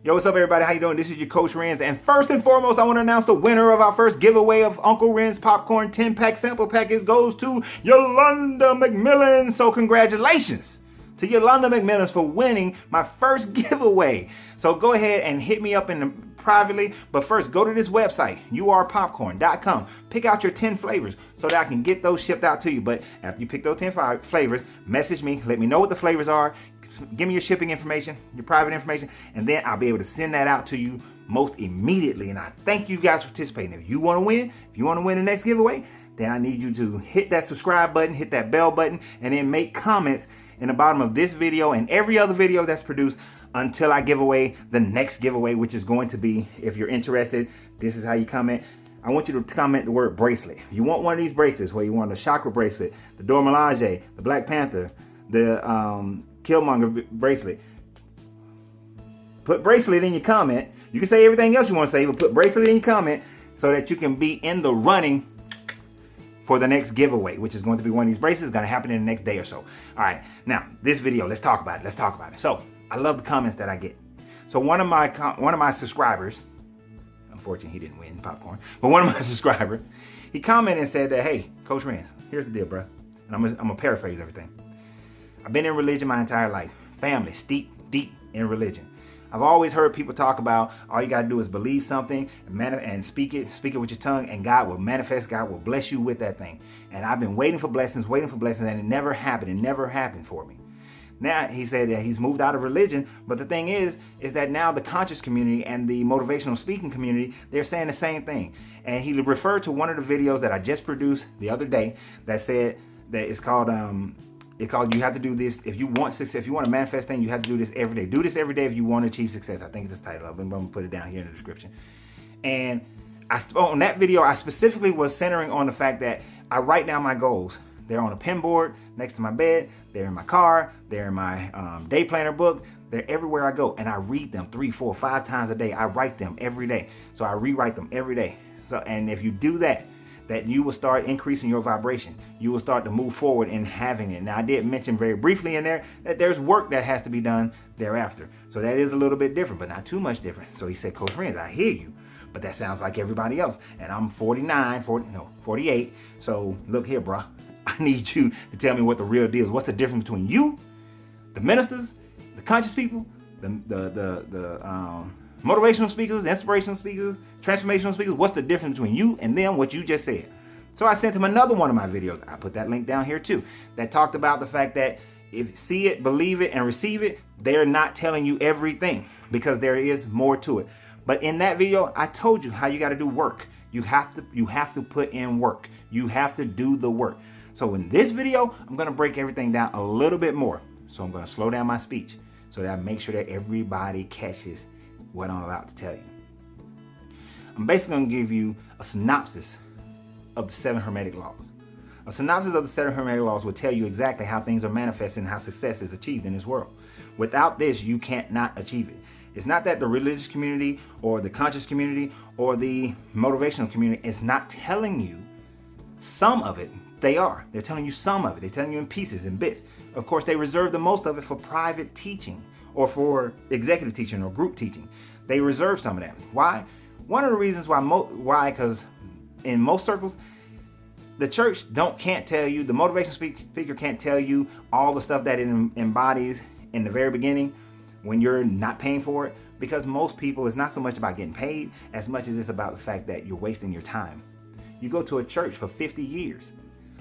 Yo, what's up, everybody? How you doing? This is your Coach Renz, and first and foremost, I want to announce the winner of our first giveaway of Uncle Renz Popcorn 10-pack sample package goes to Yolanda McMillan. So congratulations to Yolanda McMillan for winning my first giveaway. So go ahead and hit me up privately, but first go to this website, urpopcorn.com. Pick out your 10 flavors so that I can get those shipped out to you. But after you pick those 10 flavors, message me, let me know what the flavors are. Give me your shipping information, your private information, and then I'll be able to send that out to you most immediately. And I thank you guys for participating. If you want to win, the next giveaway, then I need you to hit that subscribe button, hit that bell button, and then make comments in the bottom of this video and every other video that's produced until I give away the next giveaway, which is going to be, if you're interested, this is how you comment. I want you to comment the word bracelet. You want one of these bracelets, where you want the chakra bracelet, the Dora Milaje, the Black Panther, the Killmonger bracelet. Put bracelet in your comment. You can say everything else you want to say, but put bracelet in your comment so that you can be in the running for the next giveaway, which is going to be one of these bracelets. It's going to happen in the next day or so. All right, now this video, let's talk about it. So I love the comments that I get. So one of my subscribers, unfortunately he didn't win popcorn, but one of my subscribers, he commented and said that, hey, Coach Renz, here's the deal, bro. And I'm gonna paraphrase everything. I've been in religion my entire life. Family, deep in religion. I've always heard people talk about all you gotta do is believe something and speak it with your tongue, and God will manifest, God will bless you with that thing. And I've been waiting for blessings, and it never happened. It never happened for me. Now, he said that he's moved out of religion, but the thing is that now the conscious community and the motivational speaking community, they're saying the same thing. And he referred to one of the videos that I just produced the other day that said that it's called you have to do this if you want success. If you want to manifest things, you have to do this every day. Do this every day if you want to achieve success. I think it's the title of it. I'm going to put it down here in the description. And on that video, I specifically was centering on the fact that I write down my goals. They're on a pin board next to my bed. They're in my car. They're in my day planner book. They're everywhere I go. And I read them 3, 4, 5 times a day. I write them every day. So I rewrite them every day. So, and if you do that you will start increasing your vibration. You will start to move forward in having it. Now, I did mention very briefly in there that there's work that has to be done thereafter. So that is a little bit different, but not too much different. So he said, Coach Renz, I hear you, but that sounds like everybody else. And I'm 48. So look here, bro. I need you to tell me what the real deal is. What's the difference between you, the ministers, the conscious people, the motivational speakers, inspirational speakers, transformational speakers? What's the difference between you and them, what you just said? So I sent him another one of my videos. I put that link down here too, that talked about the fact that if see it, believe it, and receive it, they're not telling you everything because there is more to it. But in that video, I told you how you got to do work. You have to put in work. You have to do the work. So in this video, I'm going to break everything down a little bit more. So I'm going to slow down my speech so that I make sure that everybody catches what I'm about to tell you. I'm basically going to give you a synopsis of the 7 Hermetic laws. A synopsis of the 7 Hermetic laws will tell you exactly how things are manifested and how success is achieved in this world. Without this, you can't not achieve it. It's not that the religious community or the conscious community or the motivational community is not telling you some of it. They are. They're telling you some of it. They're telling you in pieces and bits. Of course, they reserve the most of it for private teaching or for executive teaching or group teaching. They reserve some of that. Why? One of the reasons why, because in most circles, the church can't tell you, the motivational speaker can't tell you all the stuff that it embodies in the very beginning when you're not paying for it, because most people, it's not so much about getting paid as much as it's about the fact that you're wasting your time. You go to a church for 50 years.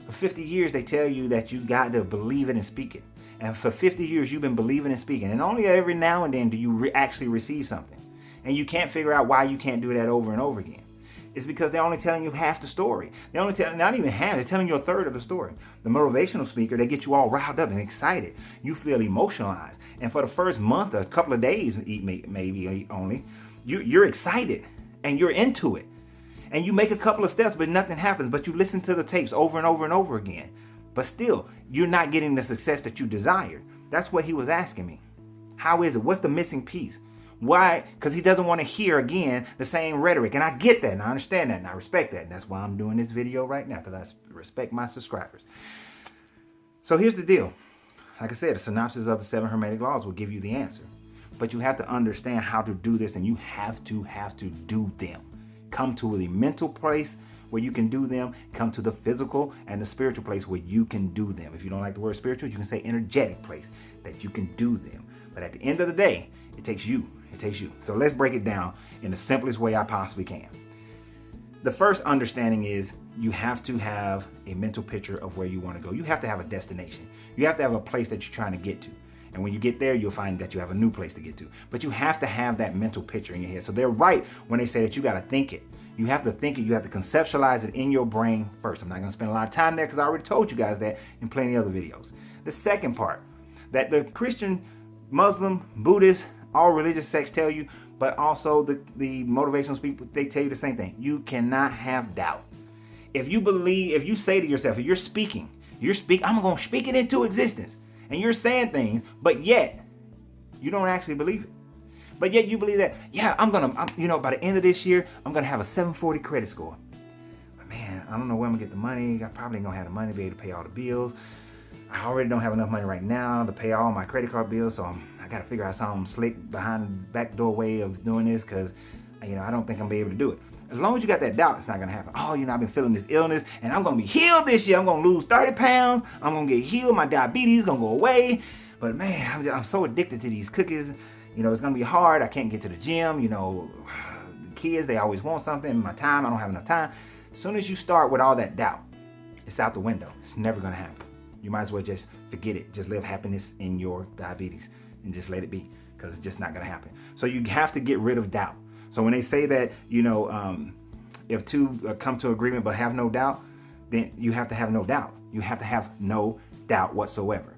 For 50 years, they tell you that you got to believe it and speak it. And for 50 years, you've been believing and speaking. And only every now and then do you actually receive something. And you can't figure out why you can't do that over and over again. It's because they're only telling you half the story. They're only telling, not even half, they're telling you a third of the story. The motivational speaker, they get you all riled up and excited. You feel emotionalized. And for the first month, or a couple of days, maybe only, you're excited and you're into it. And you make a couple of steps, but nothing happens. But you listen to the tapes over and over and over again. But still, you're not getting the success that you desired. That's what he was asking me. How is it? What's the missing piece? Why? Because he doesn't want to hear again the same rhetoric. And I get that, and I understand that, and I respect that. And that's why I'm doing this video right now, because I respect my subscribers. So here's the deal. Like I said, a synopsis of the 7 Hermetic laws will give you the answer. but you have to understand how to do this, and you have to do them. Come to the mental place where you can do them. Come to the physical and the spiritual place where you can do them. If you don't like the word spiritual, you can say energetic place that you can do them. But at the end of the day, it takes you. It takes you. So let's break it down in the simplest way I possibly can. The first understanding is you have to have a mental picture of where you want to go. You have to have a destination. You have to have a place that you're trying to get to. And when you get there, you'll find that you have a new place to get to. But you have to have that mental picture in your head. So they're right when they say that you got to think it. You have to think it. You have to conceptualize it in your brain first. I'm not going to spend a lot of time there because I already told you guys that in plenty of other videos. The second part, that the Christian, Muslim, Buddhist, all religious sects tell you, but also the motivational people, they tell you the same thing. You cannot have doubt. If you believe, if you say to yourself, if you're speaking, I'm going to speak it into existence. And you're saying things, but yet you don't actually believe it. But yet you believe that, yeah, I'm by the end of this year, I'm going to have a 740 credit score. But man, I don't know where I'm going to get the money. I probably ain't going to have the money to be able to pay all the bills. I already don't have enough money right now to pay all my credit card bills. So I got to figure out something slick behind the back door way of doing this because, I don't think I'm going to be able to do it. As long as you got that doubt, it's not going to happen. Oh, I've been feeling this illness and I'm going to be healed this year. I'm going to lose 30 pounds. I'm going to get healed. My diabetes is going to go away. But man, I'm so addicted to these cookies. It's going to be hard. I can't get to the gym. The kids, they always want something. My time, I don't have enough time. As soon as you start with all that doubt, it's out the window. It's never going to happen. You might as well just forget it. Just live happiness in your diabetes and just let it be because it's just not going to happen. So you have to get rid of doubt. So when they say that, if two come to agreement but have no doubt, then you have to have no doubt. You have to have no doubt whatsoever.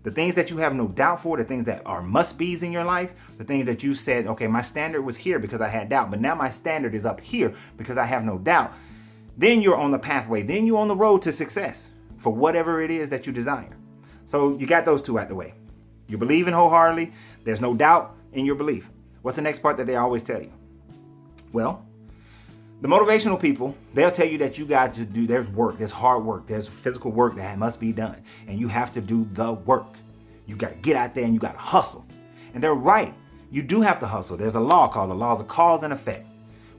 The things that you have no doubt for, the things that are must-be's in your life, the things that you said, okay, my standard was here because I had doubt, but now my standard is up here because I have no doubt. Then you're on the pathway. Then you're on the road to success for whatever it is that you desire. So you got those two out the way. You believe in wholeheartedly. There's no doubt in your belief. What's the next part that they always tell you? Well, the motivational people, they'll tell you that you got to do, there's work, there's hard work, there's physical work that must be done. And you have to do the work. You got to get out there and you got to hustle. And they're right. You do have to hustle. There's a law called the laws of cause and effect.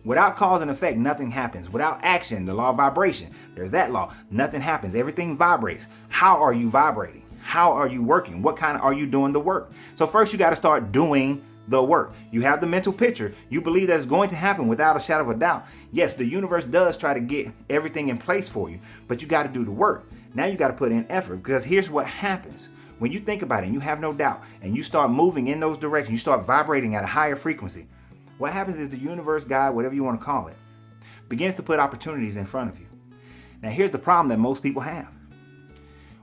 Without cause and effect, nothing happens. Without action, the law of vibration, there's that law. Nothing happens. Everything vibrates. How are you vibrating? How are you working? What kind are you doing the work? So first you got to start doing the work. You have the mental picture. You believe that's going to happen without a shadow of a doubt. Yes, the universe does try to get everything in place for you, but you got to do the work. Now you got to put in effort because here's what happens. When you think about it and you have no doubt and you start moving in those directions, you start vibrating at a higher frequency. What happens is the universe, God, whatever you want to call it, begins to put opportunities in front of you. Now here's the problem that most people have.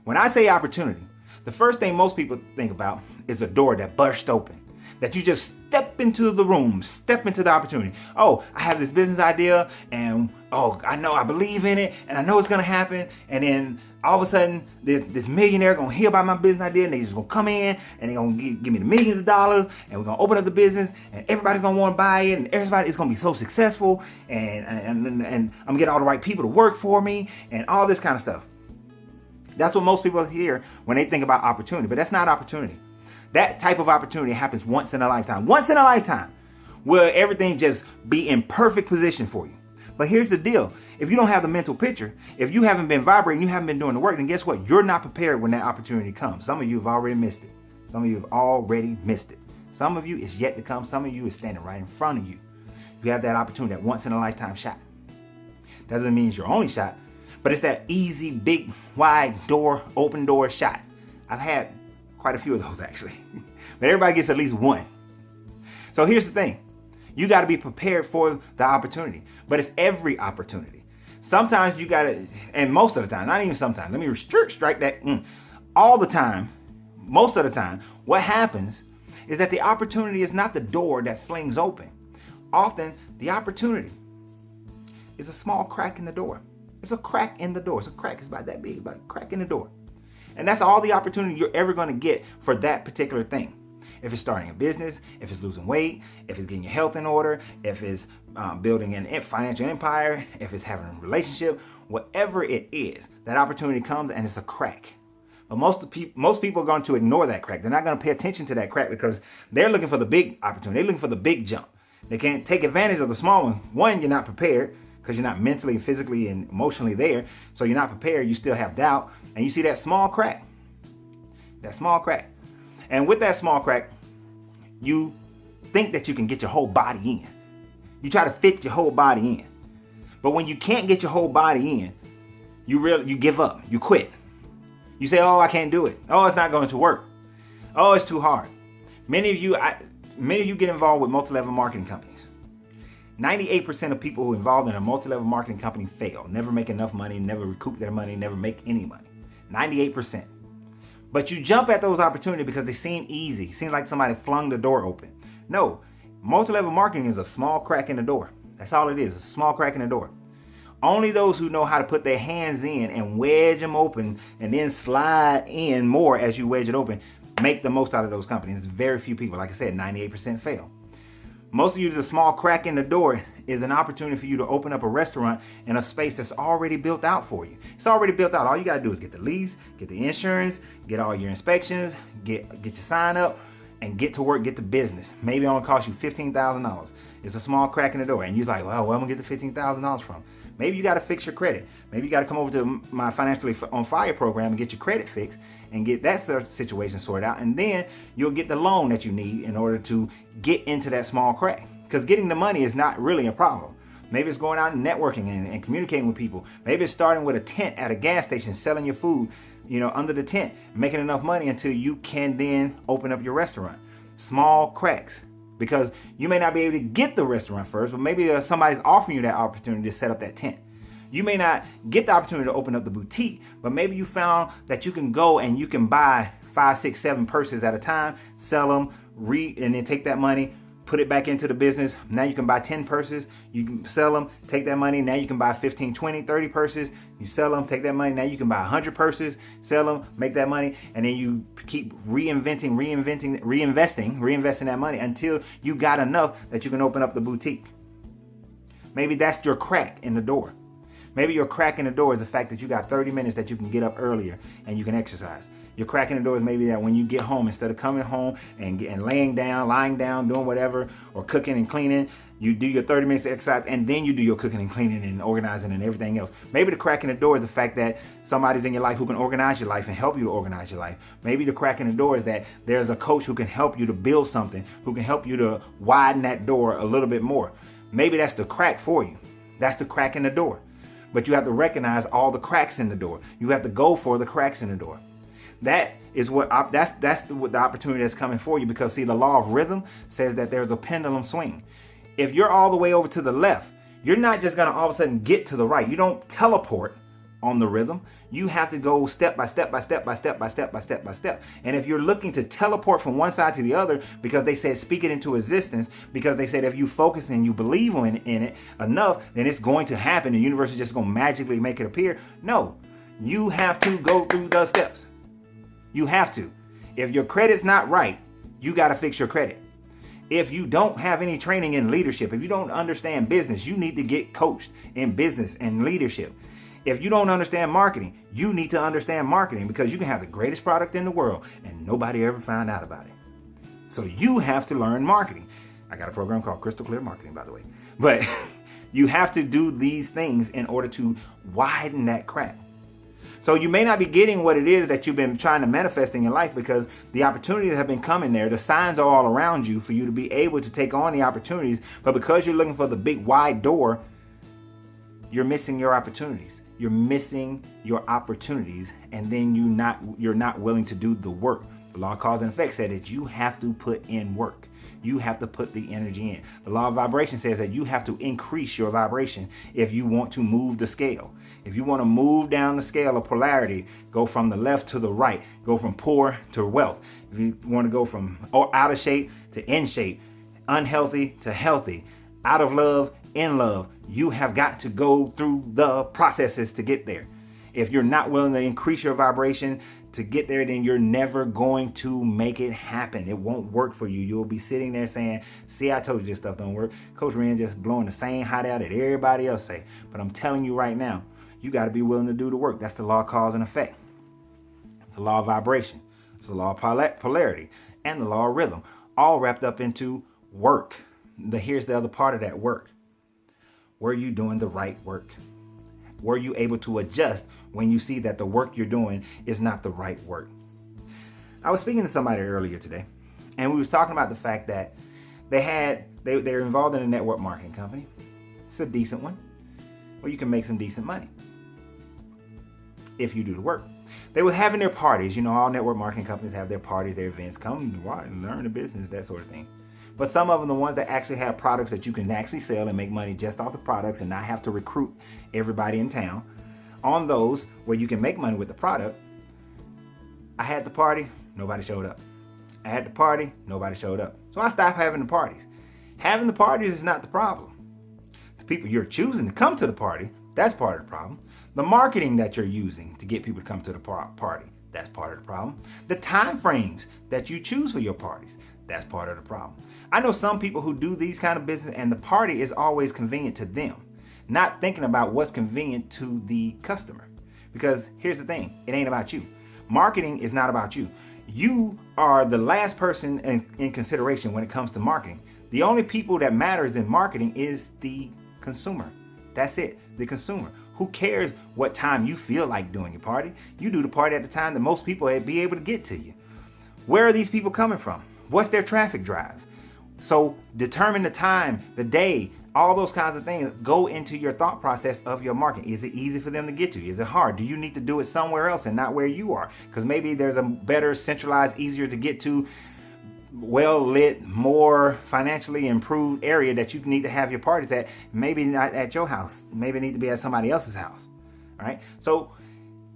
When I say opportunity, the first thing most people think about is a door that burst open. That you just step into the room, step into the opportunity. Oh, I have this business idea and I know I believe in it and I know it's going to happen. And then all of a sudden this millionaire going to hear about my business idea and they just going to come in and they're going to give me the millions of dollars and we're going to open up the business and everybody's going to want to buy it and everybody is going to be so successful and I'm going to get all the right people to work for me and all this kind of stuff. That's what most people hear when they think about opportunity, but that's not opportunity. That type of opportunity happens once in a lifetime. Once in a lifetime, where everything just be in perfect position for you. But here's the deal. If you don't have the mental picture, if you haven't been vibrating, you haven't been doing the work, then guess what? You're not prepared when that opportunity comes. Some of you have already missed it. Some of you have already missed it. Some of you is yet to come. Some of you is standing right in front of you. You have that opportunity, that once in a lifetime shot. Doesn't mean it's your only shot, but it's that easy, big, wide door, open door shot. I've had quite a few of those actually. But everybody gets at least one. So here's the thing. You got to be prepared for the opportunity. But it's every opportunity. Sometimes you got to, and most of the time, not even sometimes, let me strike that. All the time, most of the time, what happens is that the opportunity is not the door that flings open. Often, the opportunity is a small crack in the door. It's a crack in the door. It's a crack. It's about that big, about a crack in the door. And that's all the opportunity you're ever going to get for that particular thing. If it's starting a business, if it's losing weight, if it's getting your health in order, if it's building a financial empire, if it's having a relationship, whatever it is, that opportunity comes and it's a crack. But most people are going to ignore that crack. They're not going to pay attention to that crack because they're looking for the big opportunity. They're looking for the big jump. They can't take advantage of the small one. One, you're not prepared because you're not mentally, physically, and emotionally there. So you're not prepared. You still have doubt. And you see that small crack. That small crack. And with that small crack, you think that you can get your whole body in. You try to fit your whole body in. But when you can't get your whole body in, you give up. You quit. You say, oh, I can't do it. Oh, it's not going to work. Oh, it's too hard. Many of you get involved with multi-level marketing companies. 98% of people who are involved in a multi-level marketing company fail. Never make enough money, never recoup their money, never make any money. 98%. But you jump at those opportunities because they seem easy. It seems like somebody flung the door open. No, multi-level marketing is a small crack in the door. That's all it is, a small crack in the door. Only those who know how to put their hands in and wedge them open and then slide in more as you wedge it open make the most out of those companies. Very few people, like I said, 98% fail. Most of you, the small crack in the door is an opportunity for you to open up a restaurant in a space that's already built out for you. It's already built out. All you got to do is get the lease, get the insurance, get all your inspections, get your sign up, and get to work, get to business. Maybe it only cost you $15,000. It's a small crack in the door. And you're like, well, where am I going to get the $15,000 from? Maybe you got to fix your credit. Maybe you got to come over to my Financially on Fire program and get your credit fixed and get that situation sorted out. And then you'll get the loan that you need in order to get into that small crack. Because getting the money is not really a problem. Maybe it's going out and networking and communicating with people. Maybe it's starting with a tent at a gas station, selling your food, under the tent, making enough money until you can then open up your restaurant. Small cracks. Because you may not be able to get the restaurant first, but maybe somebody's offering you that opportunity to set up that tent. You may not get the opportunity to open up the boutique, but maybe you found that you can go and you can buy 5, 6, 7 purses at a time, sell them, and then take that money, put it back into the business. Now you can buy 10 purses, you can sell them, take that money. Now you can buy 15, 20, 30 purses, you sell them, take that money. Now you can buy 100 purses, sell them, make that money. And then you keep reinvesting that money until you got enough that you can open up the boutique. Maybe that's your crack in the door. Maybe your crack in the door is the fact that you got 30 minutes that you can get up earlier and you can exercise. Your crack in the door is maybe that when you get home, instead of coming home and lying down, doing whatever, or cooking and cleaning, you do your 30 minutes of exercise and then you do your cooking and cleaning and organizing and everything else. Maybe the crack in the door is the fact that somebody's in your life who can organize your life and help you to organize your life. Maybe the crack in the door is that there's a coach who can help you to build something, who can help you to widen that door a little bit more. Maybe that's the crack for you. That's the crack in the door. But you have to recognize all the cracks in the door. You have to go for the cracks in the door. That's the opportunity that's coming for you, because see, the law of rhythm says that there's a pendulum swing. If you're all the way over to the left, you're not just going to all of a sudden get to the right. You don't teleport on the rhythm. You have to go step by step by step by step by step by step by step. And if you're looking to teleport from one side to the other because they said speak it into existence, because they said if you focus and you believe in it enough, then it's going to happen. The universe is just going to magically make it appear. No, you have to go through the steps. You have to. If your credit's not right, you got to fix your credit. If you don't have any training in leadership, if you don't understand business, you need to get coached in business and leadership. If you don't understand marketing, you need to understand marketing, because you can have the greatest product in the world and nobody ever found out about it. So you have to learn marketing. I got a program called Crystal Clear Marketing, by the way. But you have to do these things in order to widen that crack. So you may not be getting what it is that you've been trying to manifest in your life, because the opportunities have been coming there. The signs are all around you for you to be able to take on the opportunities. But because you're looking for the big wide door, you're missing your opportunities. You're missing your opportunities, and then you're not willing to do the work. The law of cause and effect said that you have to put in work. You have to put the energy in. The law of vibration says that you have to increase your vibration if you want to move the scale. If you want to move down the scale of polarity, go from the left to the right, go from poor to wealth. If you want to go from out of shape to in shape, unhealthy to healthy, out of love, in love, you have got to go through the processes to get there. If you're not willing to increase your vibration to get there, then you're never going to make it happen. It won't work for you. You'll be sitting there saying, see, I told you this stuff don't work. Coach Ren just blowing the same hot air that everybody else say. But I'm telling you right now, you got to be willing to do the work. That's the law of cause and effect. the law of vibration, it's the law of polarity, and the law of rhythm, all wrapped up into work. Here's the other part of that work. Were you doing the right work? Were you able to adjust when you see that the work you're doing is not the right work? I was speaking to somebody earlier today, and we was talking about the fact that they're involved in a network marketing company. It's a decent one, where you can make some decent money if you do the work. They were having their parties. All network marketing companies have their parties, their events. Come and learn the business, that sort of thing. But some of them, the ones that actually have products that you can actually sell and make money just off the products and not have to recruit everybody in town, on those where you can make money with the product. I had the party, nobody showed up. I had the party, nobody showed up. So I stopped having the parties. Having the parties is not the problem. The people you're choosing to come to the party, that's part of the problem. The marketing that you're using to get people to come to the party, that's part of the problem. The time frames that you choose for your parties, that's part of the problem. I know some people who do these kind of business and the party is always convenient to them, not thinking about what's convenient to the customer. Because here's the thing, it ain't about you. Marketing is not about you. You are the last person in consideration when it comes to marketing. The only people that matters in marketing is the consumer. That's it, the consumer. Who cares what time you feel like doing your party? You do the party at the time that most people will be able to get to you. Where are these people coming from? What's their traffic drive? So determine the time, the day, all those kinds of things go into your thought process of your marketing. Is it easy for them to get to? Is it hard? Do you need to do it somewhere else and not where you are? Because maybe there's a better, centralized, easier to get to, well-lit, more financially improved area that you need to have your parties at. Maybe not at your house. Maybe it need to be at somebody else's house. All right. So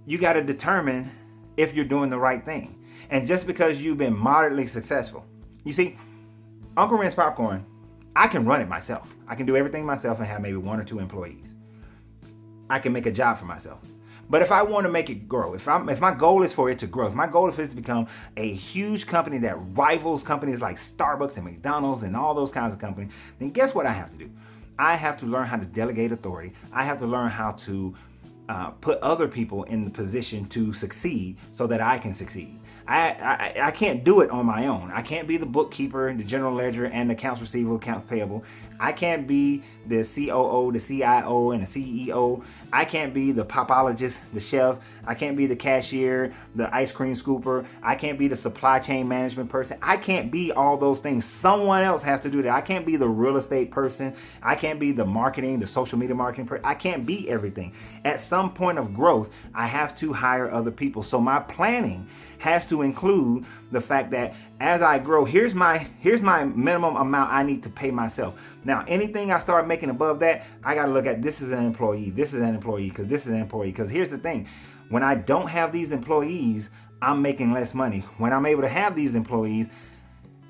you got to determine if you're doing the right thing. And just because you've been moderately successful, you see, Uncle Ren's Popcorn, I can run it myself. I can do everything myself and have maybe 1 or 2 employees. I can make a job for myself. But if I want to make it grow, if my goal is for it to grow, if my goal is for it to become a huge company that rivals companies like Starbucks and McDonald's and all those kinds of companies, then guess what I have to do? I have to learn how to delegate authority. I have to learn how to put other people in the position to succeed so that I can succeed. I can't do it on my own. I can't be the bookkeeper, the general ledger, and the accounts receivable, accounts payable. I can't be the COO, the CIO, and the CEO. I can't be the popologist, the chef. I can't be the cashier, the ice cream scooper. I can't be the supply chain management person. I can't be all those things. Someone else has to do that. I can't be the real estate person. I can't be the marketing, the social media marketing person. I can't be everything. At some point of growth, I have to hire other people. So my planning has to include the fact that as I grow, here's my minimum amount I need to pay myself. Now, anything I start making above that, I got to look at this is an employee, this is an employee, because this is an employee. Because here's the thing, when I don't have these employees, I'm making less money. When I'm able to have these employees,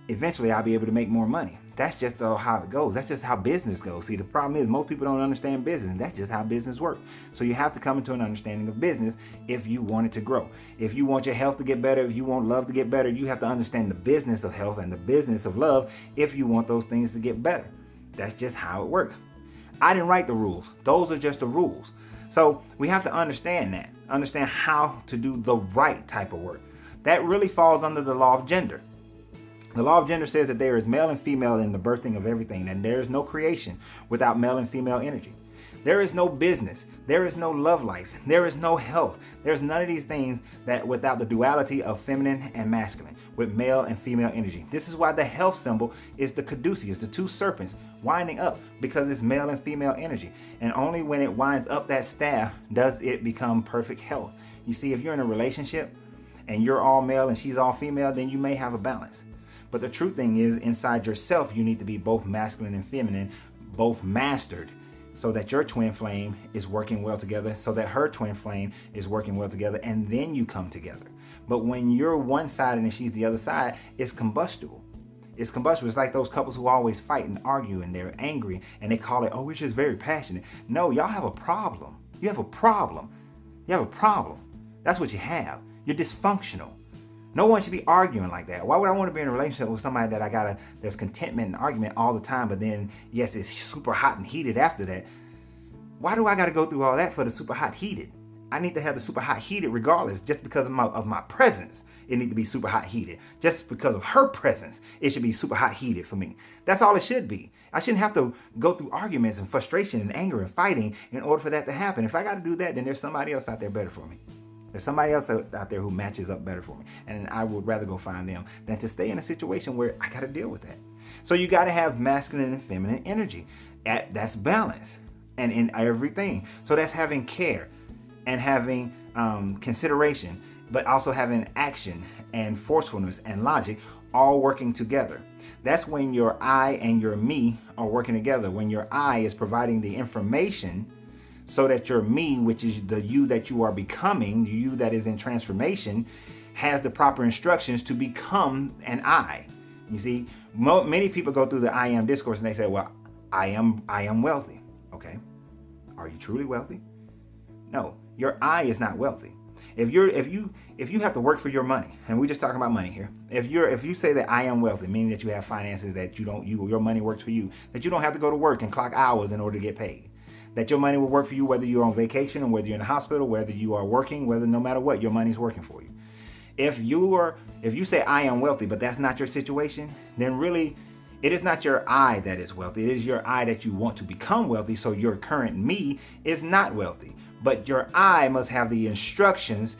eventually I'll be able to make more money. That's just how it goes. That's just how business goes. See, the problem is most people don't understand business. That's just how business works. So you have to come into an understanding of business if you want it to grow. If you want your health to get better, if you want love to get better, you have to understand the business of health and the business of love if you want those things to get better. That's just how it works. I didn't write the rules. Those are just the rules. So we have to understand that. Understand how to do the right type of work. That really falls under the law of gender. The law of gender says that there is male and female in the birthing of everything, and there is no creation without male and female energy. There is no business. There is no love life. There is no health. There's none of these things that without the duality of feminine and masculine, with male and female energy. This is why the health symbol is the caduceus, the 2 serpents winding up, because it's male and female energy. And only when it winds up that staff does it become perfect health. You see, if you're in a relationship and you're all male and she's all female, then you may have a balance. But the true thing is, inside yourself, you need to be both masculine and feminine, both mastered, so that your twin flame is working well together, so that her twin flame is working well together, and then you come together. But when you're one side and she's the other side, it's combustible. It's combustible. It's like those couples who always fight and argue and they're angry and they call it, oh, we're just very passionate. No, y'all have a problem. You have a problem. You have a problem. That's what you have. You're dysfunctional. No one should be arguing like that. Why would I want to be in a relationship with somebody that there's contentment and argument all the time, but then, yes, it's super hot and heated after that? Why do I got to go through all that for the super hot heated? I need to have the super hot heated regardless, just because of my presence. It need to be super hot heated. Just because of her presence, it should be super hot heated for me. That's all it should be. I shouldn't have to go through arguments and frustration and anger and fighting in order for that to happen. If I got to do that, then there's somebody else out there better for me. There's somebody else out there who matches up better for me. And I would rather go find them than to stay in a situation where I got to deal with that. So you got to have masculine and feminine energy. That's balance and in everything. So that's having care and having consideration, but also having action and forcefulness and logic all working together. That's when your I and your me are working together. When your I is providing the information so that your me, which is the you that you are becoming, the you that is in transformation, has the proper instructions to become an I. You see, many people go through the I am discourse and they say, well, I am wealthy. Okay. Are you truly wealthy? No, your I is not wealthy. If you have to work for your money, and we're just talking about money here. If you say that I am wealthy, meaning that you have finances, that your money works for you, that you don't have to go to work and clock hours in order to get paid, that your money will work for you whether you're on vacation or whether you're in the hospital, whether you are working, whether no matter what, your money's working for you. If you say I am wealthy, but that's not your situation, then really it is not your I that is wealthy. It is your I that you want to become wealthy. So your current me is not wealthy. But your I must have the instructions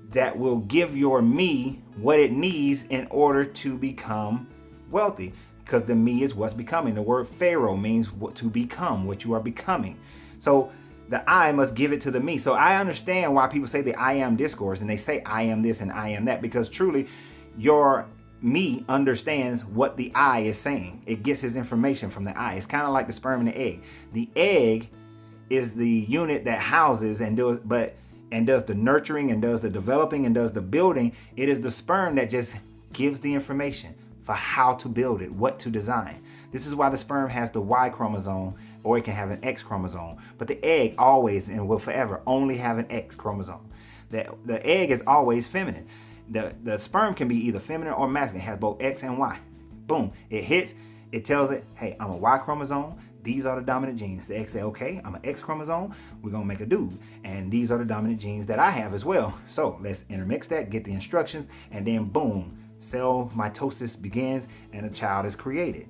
that will give your me what it needs in order to become wealthy. Because the me is what's becoming. The word Pharaoh means what to become, what you are becoming. So the I must give it to the me. So I understand why people say the I am discourse and they say I am this and I am that, because truly your me understands what the I is saying. It gets its information from the I. It's kind of like the sperm and the egg. The egg is the unit that houses and does the nurturing and does the developing and does the building. It is the sperm that just gives the information for how to build it, what to design. This is why the sperm has the Y chromosome, or it can have an X chromosome. But the egg always and will forever only have an X chromosome. The egg is always feminine. The sperm can be either feminine or masculine. It has both X and Y. Boom. It hits. It tells it, hey, I'm a Y chromosome. These are the dominant genes. The X say, okay, I'm an X chromosome. We're going to make a dude. And these are the dominant genes that I have as well. So let's intermix that, get the instructions, and then boom, cell mitosis begins and a child is created.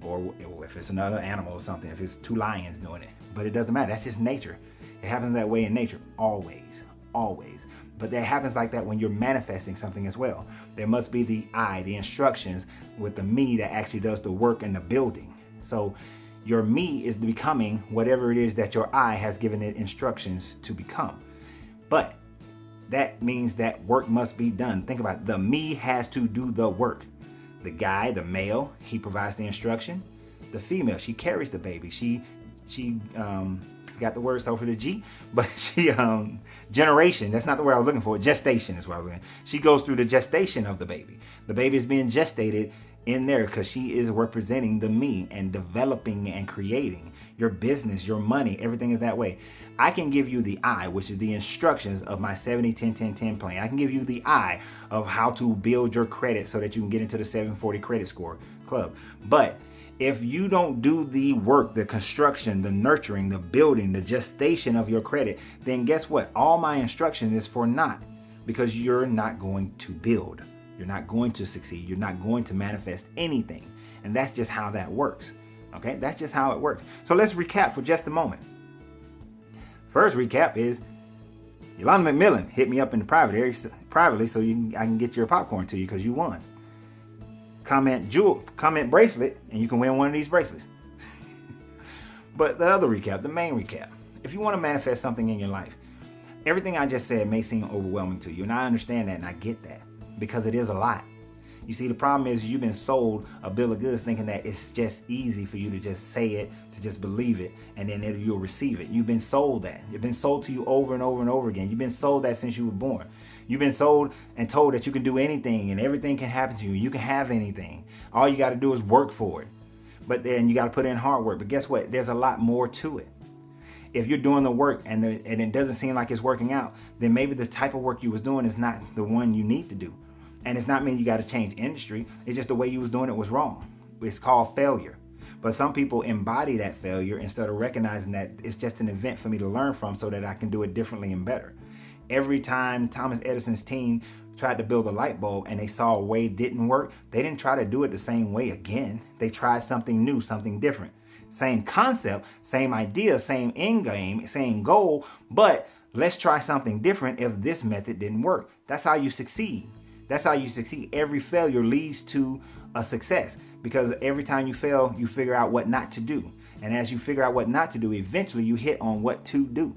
Or if it's another animal or something, if it's two lions doing it. But it doesn't matter. That's just nature. It happens that way in nature. Always. Always. But that happens like that when you're manifesting something as well. There must be the I, the instructions, with the me that actually does the work and the building. So your me is becoming whatever it is that your I has given it instructions to become. But that means that work must be done. Think about it. The me has to do the work. The guy, the male, he provides the instruction. The female, she carries the baby. She got the word started for the G, but she generation. That's not the word I was looking for. Gestation is what I was looking for. She goes through the gestation of the baby. The baby is being gestated in there because she is representing the me and developing and creating your business, your money. Everything is that way. I can give you the I, which is the instructions of my 70-10-10-10 plan. I can give you the I of how to build your credit so that you can get into the 740 credit score club. But if you don't do the work, the construction, the nurturing, the building, the gestation of your credit, then guess what? All my instruction is for naught, because you're not going to build. You're not going to succeed. You're not going to manifest anything. And that's just how that works. Okay, that's just how it works. So let's recap for just a moment. First recap is Yolanda McMillan hit me up in the privately so I can get your popcorn to you because you won. Comment bracelet and you can win one of these bracelets. But the other recap, the main recap, if you want to manifest something in your life, everything I just said may seem overwhelming to you, and I understand that and I get that because it is a lot. You see, the problem is you've been sold a bill of goods thinking that it's just easy for you to just say it, to just believe it, and then you'll receive it. You've been sold that. It's been sold to you over and over and over again. You've been sold that since you were born. You've been sold and told that you can do anything and everything can happen to you. You can have anything. All you got to do is work for it. But then you got to put in hard work. But guess what? There's a lot more to it. If you're doing the work and it doesn't seem like it's working out, then maybe the type of work you was doing is not the one you need to do. And it's not mean you got to change industry. It's just the way you was doing it was wrong. It's called failure. But some people embody that failure instead of recognizing that it's just an event for me to learn from so that I can do it differently and better. Every time Thomas Edison's team tried to build a light bulb and they saw a way it didn't work, they didn't try to do it the same way again. They tried something new, something different. Same concept, same idea, same end game, same goal, but let's try something different if this method didn't work. That's how you succeed. That's how you succeed. Every failure leads to a success, because every time you fail, you figure out what not to do. And as you figure out what not to do, eventually you hit on what to do.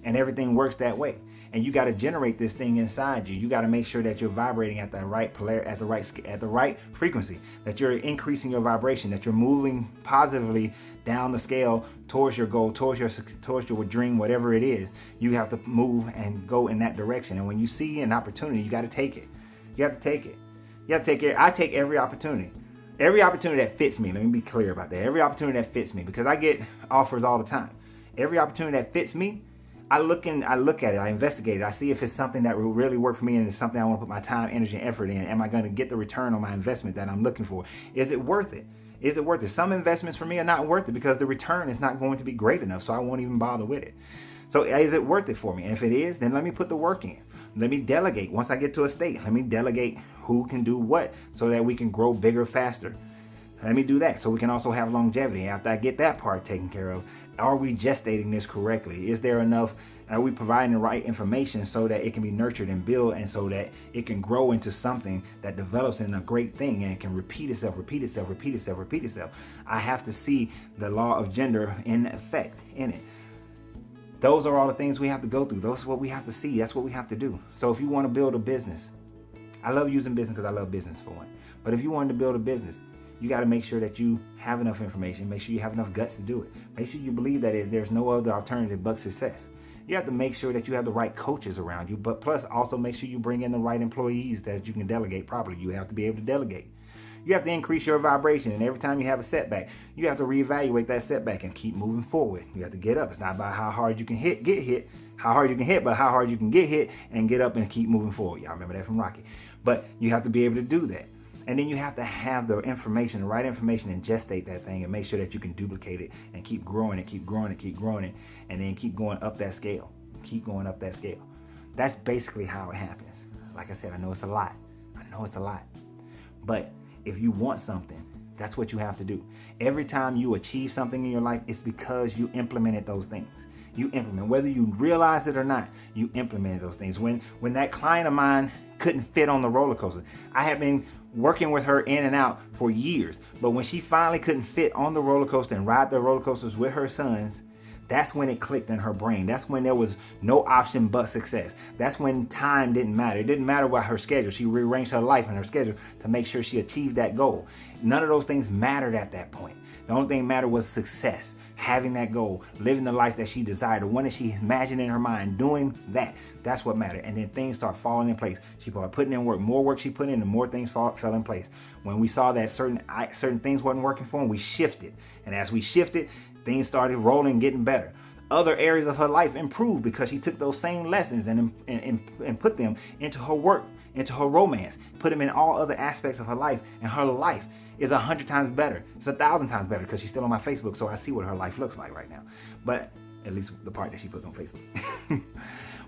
And everything works that way. And you got to generate this thing inside you. You got to make sure that you're vibrating at the right at the right frequency, that you're increasing your vibration, that you're moving positively down the scale towards your goal, towards your dream, whatever it is. You have to move and go in that direction. And when you see an opportunity, you got to take it. You have to take it. You have to take it. I take every opportunity. Every opportunity that fits me. Let me be clear about that. Every opportunity that fits me, because I get offers all the time. Every opportunity that fits me, I look at it, I investigate it, I see if it's something that will really work for me and it's something I want to put my time, energy, and effort in. Am I going to get the return on my investment that I'm looking for? Is it worth it? Is it worth it? Some investments for me are not worth it because the return is not going to be great enough, so I won't even bother with it. So is it worth it for me? And if it is, then let me put the work in. Let me delegate. Once I get to a state, let me delegate who can do what so that we can grow bigger, faster. Let me do that so we can also have longevity. After I get that part taken care of, are we gestating this correctly? Is there enough? Are we providing the right information so that it can be nurtured and built, and so that it can grow into something that develops in a great thing and it can repeat itself, repeat itself, repeat itself, repeat itself? I have to see the law of gender in effect in it. Those are all the things we have to go through. Those are what we have to see. That's what we have to do. So if you want to build a business, I love using business because I love business for one. But if you wanted to build a business, you got to make sure that you have enough information. Make sure you have enough guts to do it. Make sure you believe that there's no other alternative but success. You have to make sure that you have the right coaches around you, but plus also make sure you bring in the right employees that you can delegate properly. You have to be able to delegate. You have to increase your vibration, and every time you have a setback, you have to reevaluate that setback and keep moving forward. You have to get up. It's not about how hard you can get hit, how hard you can hit, but how hard you can get hit and get up and keep moving forward. Y'all remember that from Rocky. But you have to be able to do that. And then you have to have the information, the right information, and gestate that thing and make sure that you can duplicate it and keep growing it, keep growing it, keep growing it, and then keep going up that scale. Keep going up that scale. That's basically how it happens. Like I said, I know it's a lot. But if you want something, that's what you have to do. Every time you achieve something in your life, it's because you implemented those things. You implement, whether you realize it or not, you implemented those things. When that client of mine couldn't fit on the roller coaster, I have been working with her in and out for years. But when she finally couldn't fit on the roller coaster and ride the roller coasters with her sons, that's when it clicked in her brain. That's when there was no option but success. That's when time didn't matter. It didn't matter about her schedule. She rearranged her life and her schedule to make sure she achieved that goal. None of those things mattered at that point. The only thing that mattered was success. Having that goal, living the life that she desired, the one that she imagined in her mind, doing that. That's what mattered. And then things start falling in place. She started putting in work. More work she put in, the more things fell in place. When we saw that certain things wasn't working for them, we shifted. And as we shifted, things started rolling, getting better. Other areas of her life improved because she took those same lessons and put them into her work, into her romance, put them in all other aspects of her life, and her life is 100 times better. It's 1,000 times better because she's still on my Facebook, so I see what her life looks like right now. But at least the part that she puts on Facebook.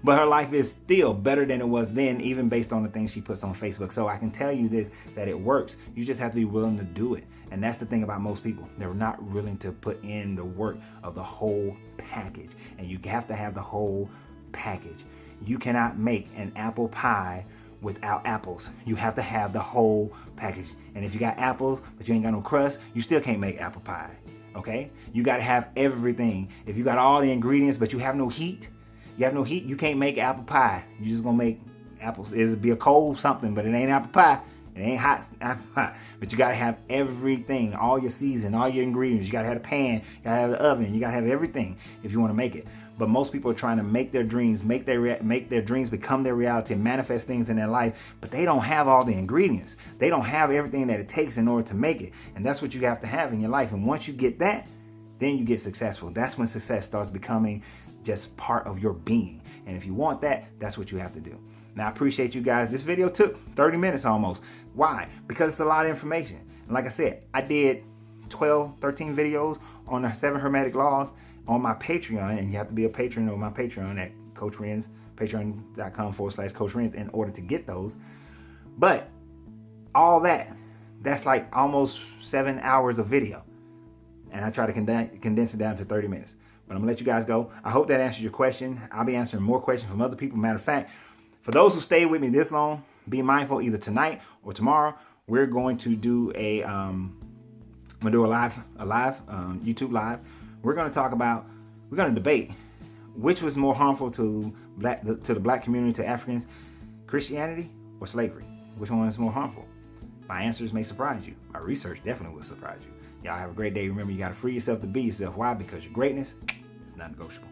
But her life is still better than it was then, even based on the things she puts on Facebook. So I can tell you this, that it works. You just have to be willing to do it. And that's the thing about most people. They're not willing to put in the work of the whole package. And you have to have the whole package. You cannot make an apple pie without apples. You have to have the whole package. And if you got apples, but you ain't got no crust, you still can't make apple pie. Okay? You got to have everything. If you got all the ingredients, but you have no heat, you can't make apple pie. You're just going to make apples. It'll be a cold something, but it ain't apple pie. It ain't hot apple pie. But you got to have everything, all your seasoning, all your ingredients. You got to have a pan, you got to have the oven, you got to have everything if you want to make it. But most people are trying to make their dreams, make their dreams become their reality, and manifest things in their life, but they don't have all the ingredients. They don't have everything that it takes in order to make it. And that's what you have to have in your life. And once you get that, then you get successful. That's when success starts becoming just part of your being. And if you want that, that's what you have to do. Now, I appreciate you guys. This video took 30 minutes almost. Why? Because it's a lot of information. And like I said, I did 12, 13 videos on the 7 Hermetic Laws on my Patreon. And you have to be a patron of my Patreon at Coach Renz Patreon.com/Coach Renz in order to get those. But all that's like almost 7 hours of video. And I try to condense it down to 30 minutes. But I'm going to let you guys go. I hope that answers your question. I'll be answering more questions from other people. Matter of fact, for those who stayed with me this long, be mindful either tonight or tomorrow, we're going to do a live YouTube live. We're going to debate which was more harmful to the black community, to Africans, Christianity or slavery. Which one is more harmful? My answers may surprise you. My research definitely will surprise you. Y'all have a great day. Remember, you got to free yourself to be yourself. Why? Because your greatness is non-negotiable.